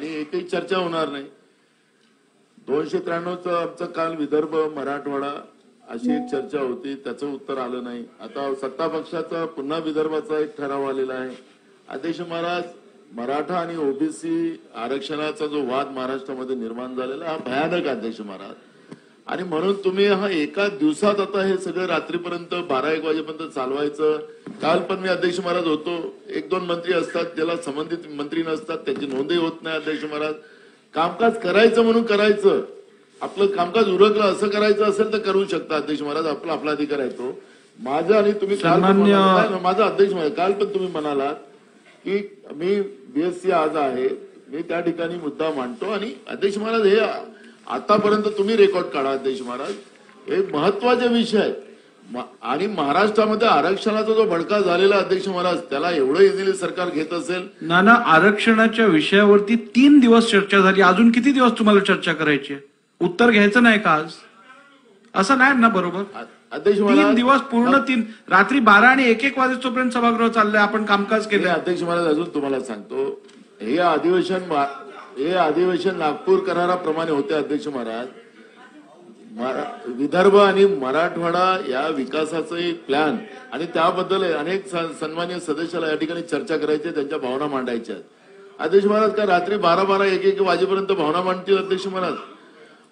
आणि एकही चर्चा होणार नाही. 293चं आमचं काल विदर्भ मराठवाडा अशी एक चर्चा होती, त्याचं उत्तर आलं नाही. आता सत्ता पक्षाचा पुन्हा विदर्भाचा एक ठराव आलेला आहे. अध्यक्ष महाराज, मराठा आणि ओबीसी आरक्षणाचा जो वाद महाराष्ट्रामध्ये निर्माण झालेला हा भयानक अध्यक्ष महाराज, आणि म्हणून तुम्ही हा एका दिवसात आता हे सगळं रात्रीपर्यंत 12-1 वाजेपर्यंत चालवायचं. काल पण मी अध्यक्ष महाराज होतो, 1-2 मंत्री असतात ज्याला संबंधित मंत्री नसतात, त्यांची नोंदही होत नाही. अध्यक्ष महाराज, कामकाज करायचं म्हणून करायचं, आपलं कामकाज उरकलं असं करायचं असेल तर करू शकता अध्यक्ष महाराज, आपला अधिकार आहे तो. माझा आणि तुम्ही काल माझा अध्यक्ष महाराज काल पण तुम्ही म्हणालात की मी बीएससी आज आहे, मी त्या ठिकाणी मुद्दा मांडतो. आणि अध्यक्ष महाराज हे आतापर्यंत तुम्ही रेकॉर्ड काढा अध्यक्ष महाराज, हे महत्वाचे विषय आहेत. आणि महाराष्ट्रामध्ये आरक्षणाचा जो भडका झालेला अध्यक्ष महाराज, त्याला एवढं इझिली सरकार घेत असेल नाना. आरक्षणाच्या विषयावरती 3 दिवस चर्चा झाली, अजून किती दिवस तुम्हाला चर्चा करायची? उत्तर घ्यायचं नाही का आज? असं नाही ना, बरोबर? अध्यक्ष 3 दिवस पूर्ण 3 रात्री 12 आणि 1-1 वाजेपर्यंत सभागृह चाललंय, आपण कामकाज केलं. अध्यक्ष महाराज अजून तुम्हाला सांगतो, हे अधिवेशन नागपूर कराराप्रमाणे होते अध्यक्ष महाराज. विदर्भ आणि मराठवाडा या विकासाचं एक प्लॅन, आणि त्याबद्दल अनेक सन्माननीय सदस्याला या ठिकाणी चर्चा करायची, त्यांच्या भावना मांडायच्या. अध्यक्ष महाराज का रात्री 12-1 वाजेपर्यंत भावना मांडतील अध्यक्ष महाराज?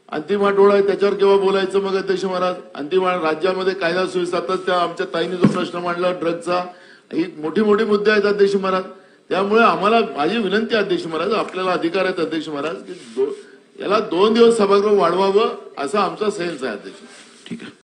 अंतिम आठवडा आहे, त्याच्यावर केव्हा बोलायचं मग अध्यक्ष महाराज? अंतिम राज्यामध्ये कायदा सुव्यवस्था, त्या आमच्या ताईने जो प्रश्न मांडला ड्रगचा, ही मोठी मुद्दे आहेत अध्यक्ष महाराज. त्यामुळे आम्हाला माझी विनंती आहे अध्यक्ष महाराज, आपल्याला अधिकार आहेत अध्यक्ष महाराज की याला 2 दिवस सभागृह वाढवावं असा आमचा सेन्स आहे अध्यक्ष. ठीक आहे.